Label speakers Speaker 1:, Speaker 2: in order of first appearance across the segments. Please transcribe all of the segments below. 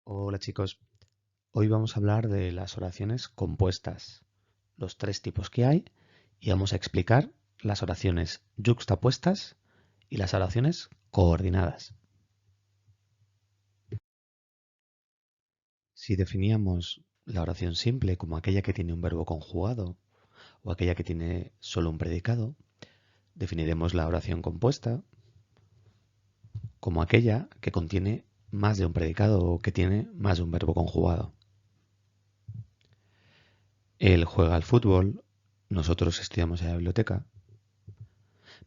Speaker 1: Hola chicos, hoy vamos a hablar de las oraciones compuestas, los tres tipos que hay, y vamos a explicar las oraciones yuxtapuestas y las oraciones coordinadas. Si definíamos la oración simple como aquella que tiene un verbo conjugado o aquella que tiene solo un predicado, definiremos la oración compuesta como aquella que contiene más de un predicado o que tiene más de un verbo conjugado. Él juega al fútbol, nosotros estudiamos en la biblioteca.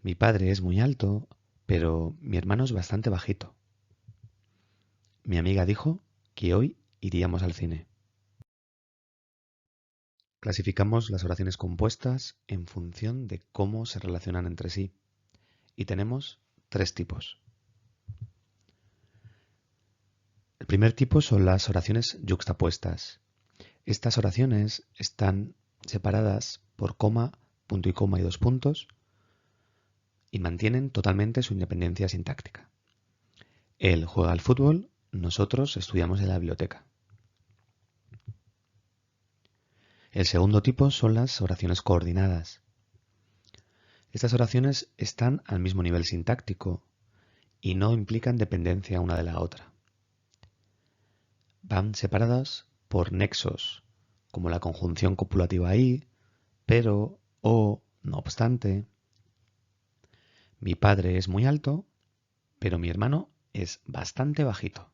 Speaker 1: Mi padre es muy alto, pero mi hermano es bastante bajito. Mi amiga dijo que hoy iríamos al cine. Clasificamos las oraciones compuestas en función de cómo se relacionan entre sí y tenemos tres tipos. El primer tipo son las oraciones yuxtapuestas. Estas oraciones están separadas por coma, punto y coma y dos puntos y mantienen totalmente su independencia sintáctica. Él juega al fútbol, nosotros estudiamos en la biblioteca. El segundo tipo son las oraciones coordinadas. Estas oraciones están al mismo nivel sintáctico y no implican dependencia una de la otra. Van separadas por nexos, como la conjunción copulativa y, pero, o, no obstante. Mi padre es muy alto, pero mi hermano es bastante bajito.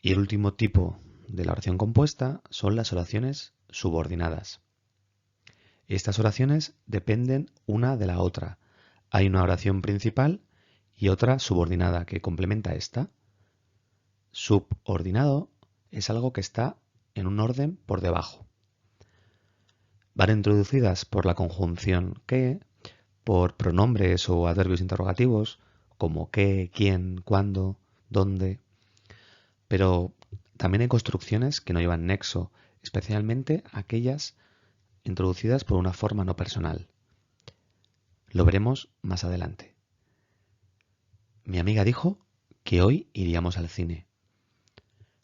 Speaker 1: Y el último tipo de la oración compuesta son las oraciones subordinadas. Estas oraciones dependen una de la otra. Hay una oración principal y otra subordinada que complementa esta. Subordinado es algo que está en un orden por debajo. Van introducidas por la conjunción que, por pronombres o adverbios interrogativos como qué, quién, cuándo, dónde. Pero también hay construcciones que no llevan nexo, especialmente aquellas introducidas por una forma no personal. Lo veremos más adelante. Mi amiga dijo que hoy iríamos al cine.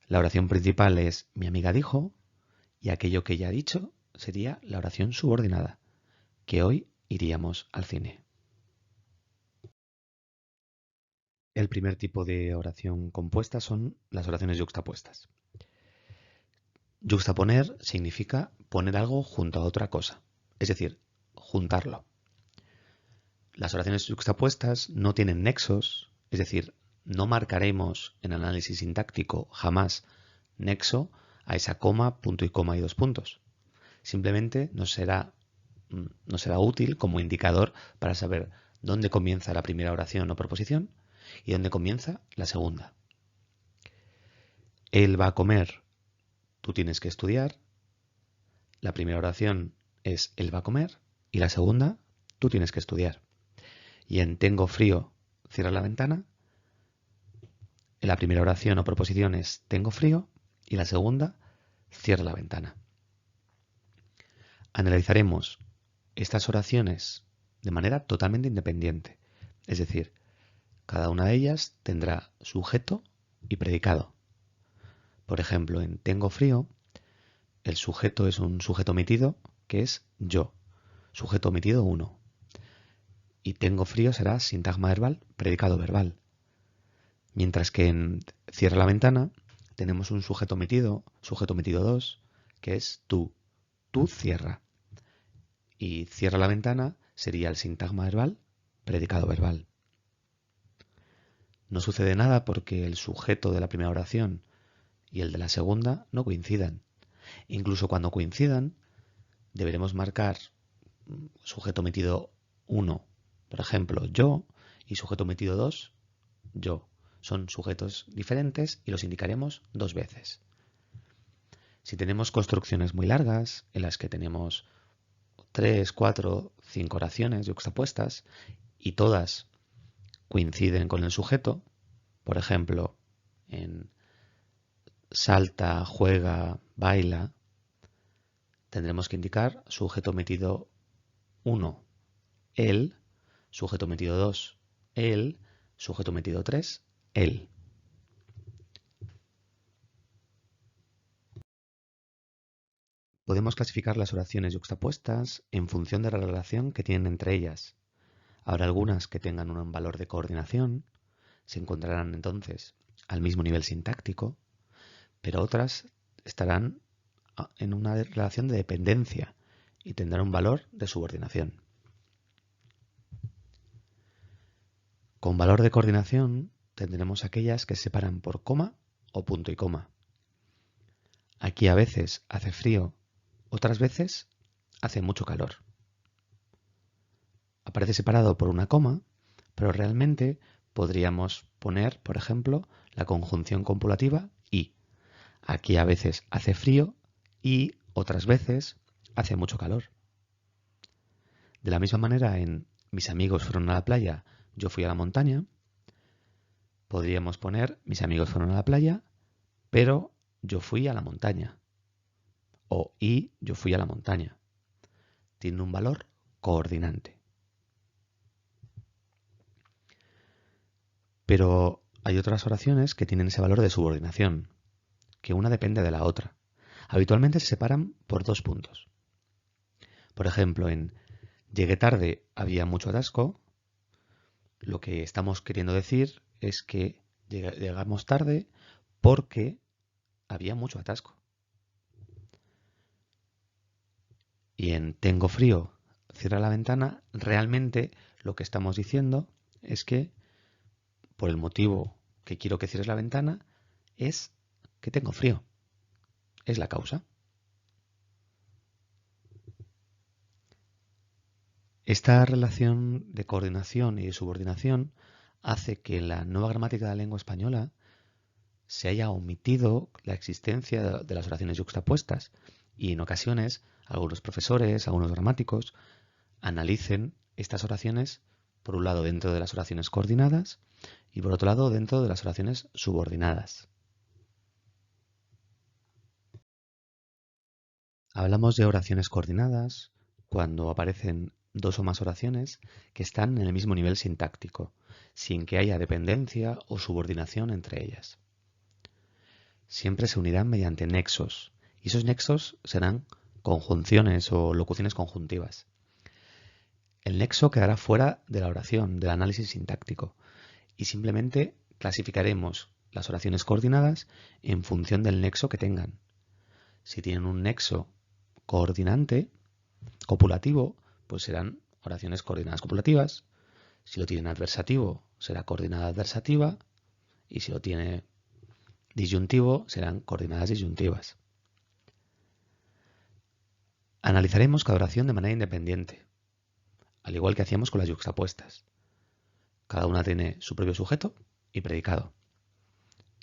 Speaker 1: La oración principal es mi amiga dijo y aquello que ella ha dicho sería la oración subordinada, que hoy iríamos al cine. El primer tipo de oración compuesta son las oraciones yuxtapuestas. Yuxtaponer significa poner algo junto a otra cosa, es decir, juntarlo. Las oraciones yuxtapuestas no tienen nexos, es decir, no marcaremos en análisis sintáctico jamás nexo a esa coma, punto y coma y dos puntos. Simplemente nos será útil como indicador para saber dónde comienza la primera oración o proposición y dónde comienza la segunda. Él va a comer, tú tienes que estudiar. La primera oración es él va a comer y la segunda, tú tienes que estudiar. Y en tengo frío, cierra la ventana. La primera oración o proposición es tengo frío y la segunda, cierra la ventana. Analizaremos estas oraciones de manera totalmente independiente, es decir, cada una de ellas tendrá sujeto y predicado. Por ejemplo, en tengo frío, el sujeto es un sujeto omitido que es yo, sujeto omitido 1. Y tengo frío será sintagma verbal, predicado verbal. Mientras que en cierra la ventana tenemos un sujeto omitido 2, que es tú. Tú cierra. Y cierra la ventana sería el sintagma verbal, predicado verbal. No sucede nada porque el sujeto de la primera oración y el de la segunda no coincidan. Incluso cuando coincidan, deberemos marcar sujeto omitido 1, por ejemplo, yo, y sujeto omitido 2, yo. Son sujetos diferentes y los indicaremos dos veces. Si tenemos construcciones muy largas, en las que tenemos 3, 4, 5 oraciones yuxtapuestas y todas coinciden con el sujeto, por ejemplo, en salta, juega, baila, tendremos que indicar sujeto omitido 1, él, sujeto omitido 2, él, sujeto omitido 3, él. Podemos clasificar las oraciones yuxtapuestas en función de la relación que tienen entre ellas. Habrá algunas que tengan un valor de coordinación, se encontrarán entonces al mismo nivel sintáctico, pero otras estarán en una relación de dependencia y tendrán un valor de subordinación. Con valor de coordinación tendremos aquellas que se separan por coma o punto y coma. Aquí a veces hace frío, otras veces hace mucho calor. Aparece separado por una coma, pero realmente podríamos poner, por ejemplo, la conjunción copulativa y. Aquí a veces hace frío y otras veces hace mucho calor. De la misma manera, en mis amigos fueron a la playa, yo fui a la montaña, podríamos poner mis amigos fueron a la playa, pero yo fui a la montaña. O y yo fui a la montaña. Tiene un valor coordinante. Pero hay otras oraciones que tienen ese valor de subordinación, que una depende de la otra. Habitualmente se separan por 2 puntos. Por ejemplo, en llegué tarde, había mucho atasco, lo que estamos queriendo decir es que llegamos tarde porque había mucho atasco. Y en tengo frío, cierra la ventana, realmente lo que estamos diciendo es que por el motivo que quiero que cierres la ventana es que tengo frío. Es la causa. Esta relación de coordinación y de subordinación hace que en la nueva gramática de la lengua española se haya omitido la existencia de las oraciones yuxtapuestas y en ocasiones algunos profesores, algunos gramáticos analicen estas oraciones por un lado dentro de las oraciones coordinadas y por otro lado dentro de las oraciones subordinadas. Hablamos de oraciones coordinadas cuando aparecen 2 o más oraciones que están en el mismo nivel sintáctico, sin que haya dependencia o subordinación entre ellas. Siempre se unirán mediante nexos, y esos nexos serán conjunciones o locuciones conjuntivas. El nexo quedará fuera de la oración, del análisis sintáctico, y simplemente clasificaremos las oraciones coordinadas en función del nexo que tengan. Si tienen un nexo coordinante, copulativo, pues serán oraciones coordinadas copulativas. Si lo tienen adversativo, será coordinada adversativa. Y si lo tiene disyuntivo, serán coordinadas disyuntivas. Analizaremos cada oración de manera independiente, al igual que hacíamos con las yuxtapuestas. Cada una tiene su propio sujeto y predicado.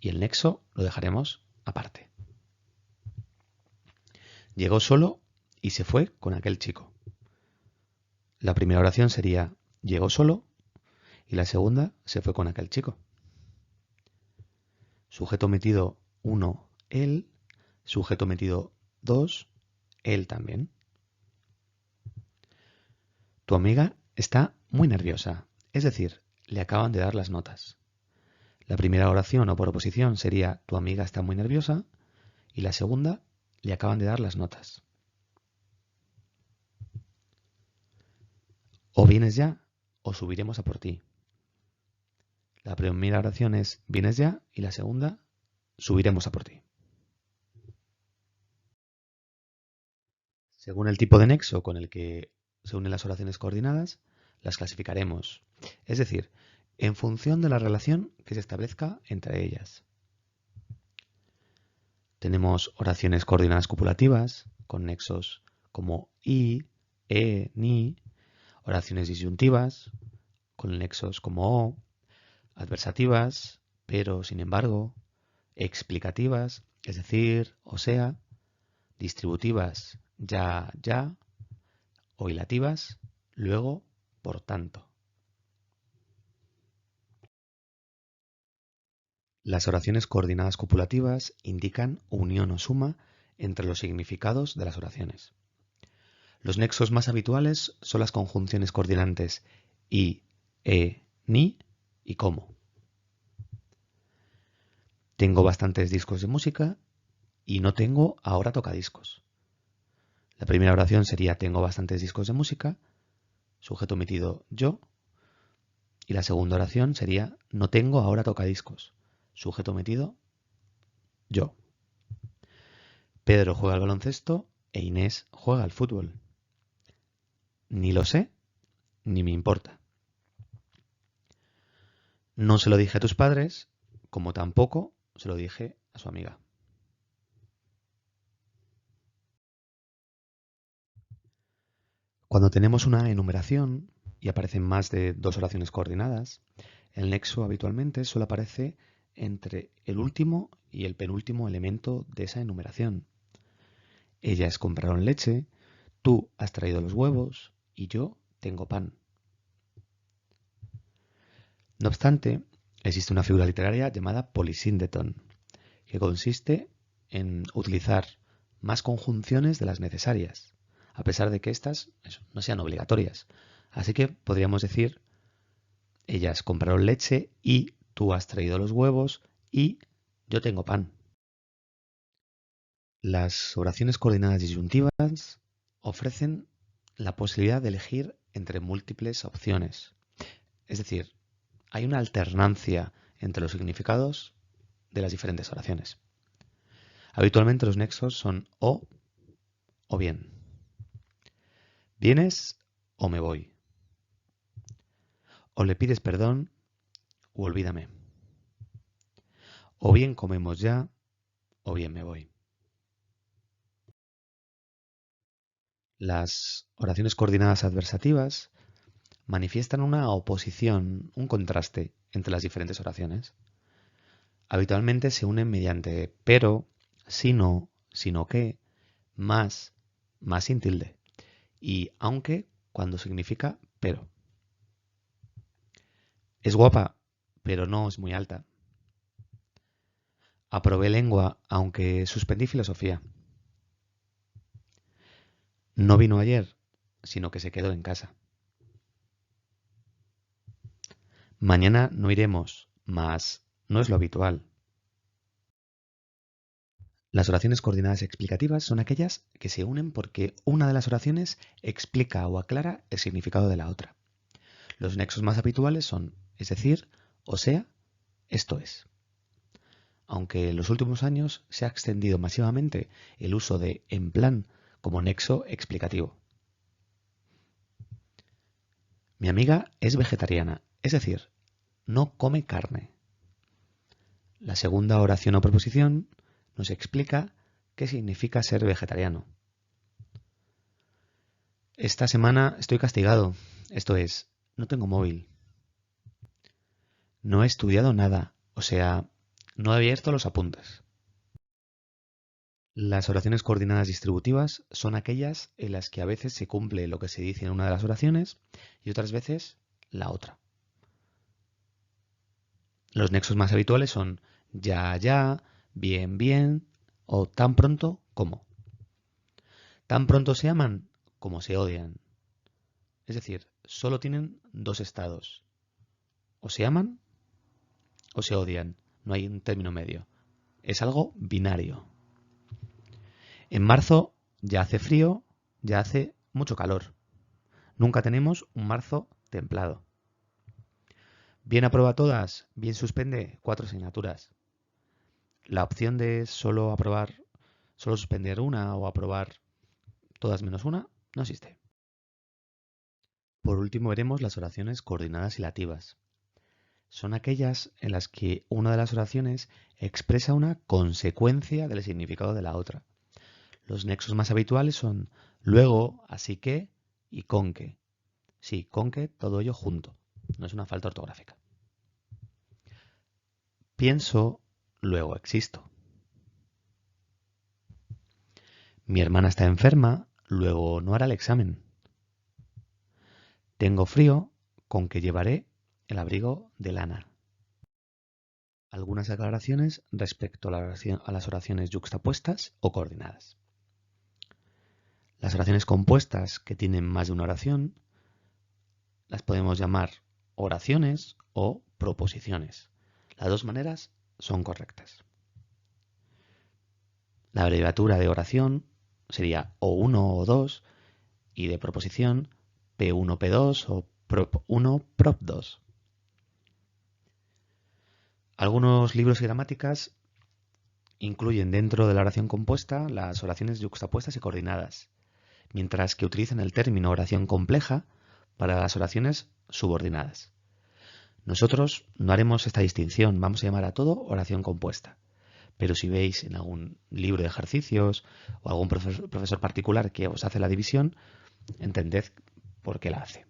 Speaker 1: Y el nexo lo dejaremos aparte. Llegó solo y se fue con aquel chico. La primera oración sería llegó solo y la segunda se fue con aquel chico. Sujeto metido 1, él. Sujeto metido 2, él también. Tu amiga está muy nerviosa, es decir, le acaban de dar las notas. La primera oración o por oposición sería tu amiga está muy nerviosa y la segunda le acaban de dar las notas. O vienes ya o subiremos a por ti. La primera oración es vienes ya y la segunda subiremos a por ti. Según el tipo de nexo con el que se unen las oraciones coordinadas, las clasificaremos, es decir, en función de la relación que se establezca entre ellas. Tenemos oraciones coordinadas copulativas con nexos como y, ni, oraciones disyuntivas con nexos como o, adversativas, pero, sin embargo, explicativas, es decir, o sea, distributivas, ya, o hilativas, luego, por tanto. Las oraciones coordinadas copulativas indican unión o suma entre los significados de las oraciones. Los nexos más habituales son las conjunciones coordinantes y, ni y como. Tengo bastantes discos de música y no tengo ahora tocadiscos. La primera oración sería tengo bastantes discos de música, sujeto omitido yo. Y la segunda oración sería no tengo ahora tocadiscos, sujeto omitido yo. Pedro juega al baloncesto e Inés juega al fútbol. Ni lo sé, ni me importa. No se lo dije a tus padres, como tampoco se lo dije a su amiga. Cuando tenemos una enumeración y aparecen más de dos oraciones coordinadas, el nexo habitualmente solo aparece entre el último y el penúltimo elemento de esa enumeración. Ellas compraron leche, tú has traído los huevos y yo tengo pan. No obstante, existe una figura literaria llamada polysyndeton, que consiste en utilizar más conjunciones de las necesarias, a pesar de que éstas no sean obligatorias. Así que podríamos decir, ellas compraron leche y tú has traído los huevos y yo tengo pan. Las oraciones coordinadas disyuntivas ofrecen la posibilidad de elegir entre múltiples opciones. Es decir, hay una alternancia entre los significados de las diferentes oraciones. Habitualmente los nexos son o bien. ¿Vienes o me voy? O le pides perdón o olvídame. O bien comemos ya o bien me voy. Las oraciones coordinadas adversativas manifiestan una oposición, un contraste entre las diferentes oraciones. Habitualmente se unen mediante pero, sino que, más sin tilde, y aunque cuando significa pero. Es guapa, pero no es muy alta. Aprobé lengua, aunque suspendí filosofía. No vino ayer, sino que se quedó en casa. Mañana no iremos, mas no es lo habitual. Las oraciones coordinadas explicativas son aquellas que se unen porque una de las oraciones explica o aclara el significado de la otra. Los nexos más habituales son es decir, o sea, esto es. Aunque en los últimos años se ha extendido masivamente el uso de en plan como nexo explicativo. Mi amiga es vegetariana, es decir, no come carne. La segunda oración o proposición nos explica qué significa ser vegetariano. Esta semana estoy castigado, esto es, no tengo móvil. No he estudiado nada, o sea, no he abierto los apuntes. Las oraciones coordinadas distributivas son aquellas en las que a veces se cumple lo que se dice en una de las oraciones y otras veces la otra. Los nexos más habituales son ya, bien o tan pronto como. Tan pronto se aman como se odian. Es decir, solo tienen dos estados. O se aman o se odian. No hay un término medio. Es algo binario. En marzo ya hace frío, ya hace mucho calor. Nunca tenemos un marzo templado. Bien aprueba todas, bien suspende 4 asignaturas. La opción de solo suspender una o aprobar todas menos una no existe. Por último veremos las oraciones coordinadas hilativas. Son aquellas en las que una de las oraciones expresa una consecuencia del significado de la otra. Los nexos más habituales son luego, así que y con que. Sí, con que, todo ello junto. No es una falta ortográfica. Pienso, luego existo. Mi hermana está enferma, luego no hará el examen. Tengo frío, con que llevaré el abrigo de lana. Algunas aclaraciones respecto a las oraciones yuxtapuestas o coordinadas. Las oraciones compuestas que tienen más de una oración las podemos llamar oraciones o proposiciones. Las dos maneras son correctas. La abreviatura de oración sería O1 o 2 y de proposición P1, P2 o Prop1, Prop2. Algunos libros y gramáticas incluyen dentro de la oración compuesta las oraciones yuxtapuestas y coordinadas, mientras que utilizan el término oración compleja para las oraciones subordinadas. Nosotros no haremos esta distinción, vamos a llamar a todo oración compuesta. Pero si veis en algún libro de ejercicios o algún profesor particular que os hace la división, entended por qué la hace.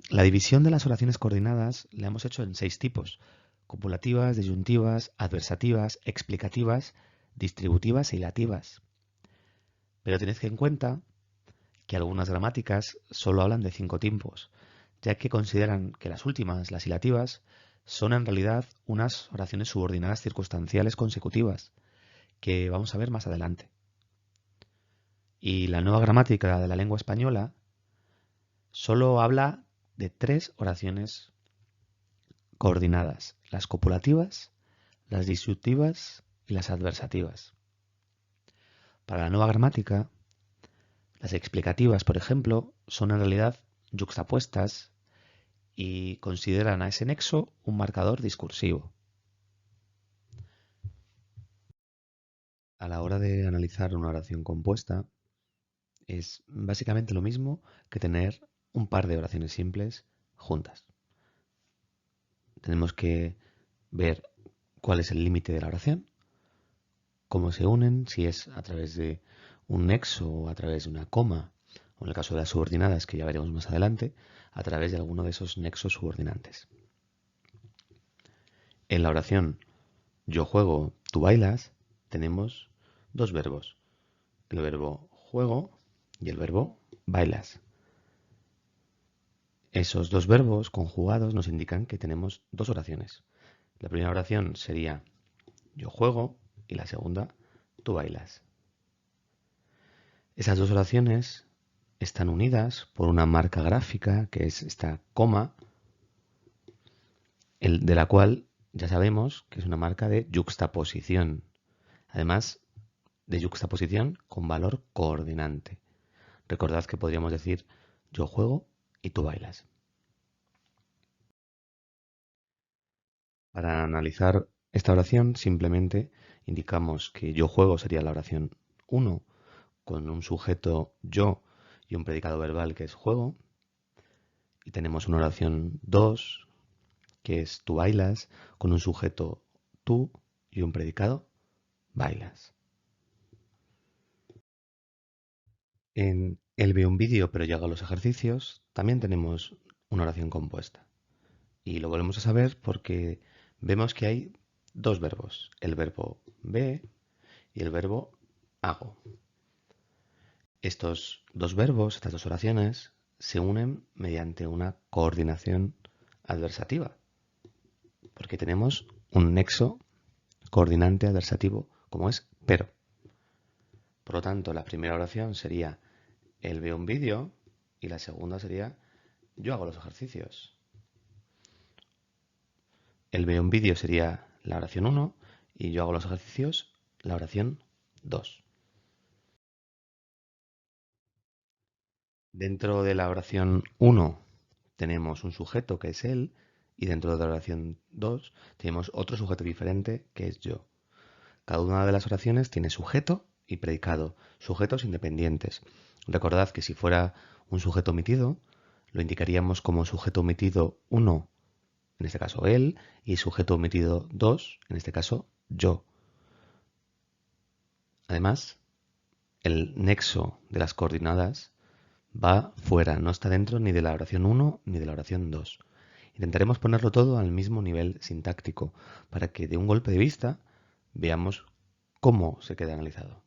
Speaker 1: La división de las oraciones coordinadas la hemos hecho en 6 tipos: copulativas, disyuntivas, adversativas, explicativas, distributivas y hilativas. Pero tened en cuenta que algunas gramáticas solo hablan de 5 tipos, ya que consideran que las últimas, las hilativas, son en realidad unas oraciones subordinadas circunstanciales consecutivas, que vamos a ver más adelante. Y la nueva gramática de la lengua española solo habla de 3 oraciones coordinadas: las copulativas, las disyuntivas y las adversativas. Para la nueva gramática, las explicativas, por ejemplo, son en realidad yuxtapuestas y consideran a ese nexo un marcador discursivo. A la hora de analizar una oración compuesta, es básicamente lo mismo que tener un par de oraciones simples juntas. Tenemos que ver cuál es el límite de la oración, cómo se unen, si es a través de un nexo o a través de una coma, o en el caso de las subordinadas, que ya veremos más adelante, a través de alguno de esos nexos subordinantes. En la oración yo juego, tú bailas, tenemos 2 verbos: el verbo juego y el verbo bailas. Esos 2 verbos conjugados nos indican que tenemos 2 oraciones. La primera oración sería yo juego y la segunda tú bailas. Esas 2 oraciones están unidas por una marca gráfica, que es esta coma, de la cual ya sabemos que es una marca de yuxtaposición. Además de yuxtaposición con valor coordinante. Recordad que podríamos decir yo juego y tú bailas. Para analizar esta oración simplemente indicamos que yo juego sería la oración 1 con un sujeto yo y un predicado verbal que es juego. Y tenemos una oración 2 que es tú bailas con un sujeto tú y un predicado bailas. En el veo un vídeo pero yo hago los ejercicios también tenemos una oración compuesta. Y lo volvemos a saber porque vemos que hay 2 verbos: el verbo ve y el verbo hago. Estos 2 verbos, estas 2 oraciones, se unen mediante una coordinación adversativa, porque tenemos un nexo coordinante adversativo como es pero. Por lo tanto, la primera oración sería él ve un vídeo y la segunda sería yo hago los ejercicios. Él ve un vídeo sería la oración 1 y yo hago los ejercicios la oración 2. Dentro de la oración 1 tenemos un sujeto que es él y dentro de la oración 2 tenemos otro sujeto diferente que es yo. Cada una de las oraciones tiene sujeto y predicado, sujetos independientes. Recordad que si fuera un sujeto omitido, lo indicaríamos como sujeto omitido 1, en este caso él, y sujeto omitido 2, en este caso yo. Además, el nexo de las coordinadas va fuera, no está dentro ni de la oración 1 ni de la oración 2. Intentaremos ponerlo todo al mismo nivel sintáctico para que de un golpe de vista veamos cómo se queda analizado.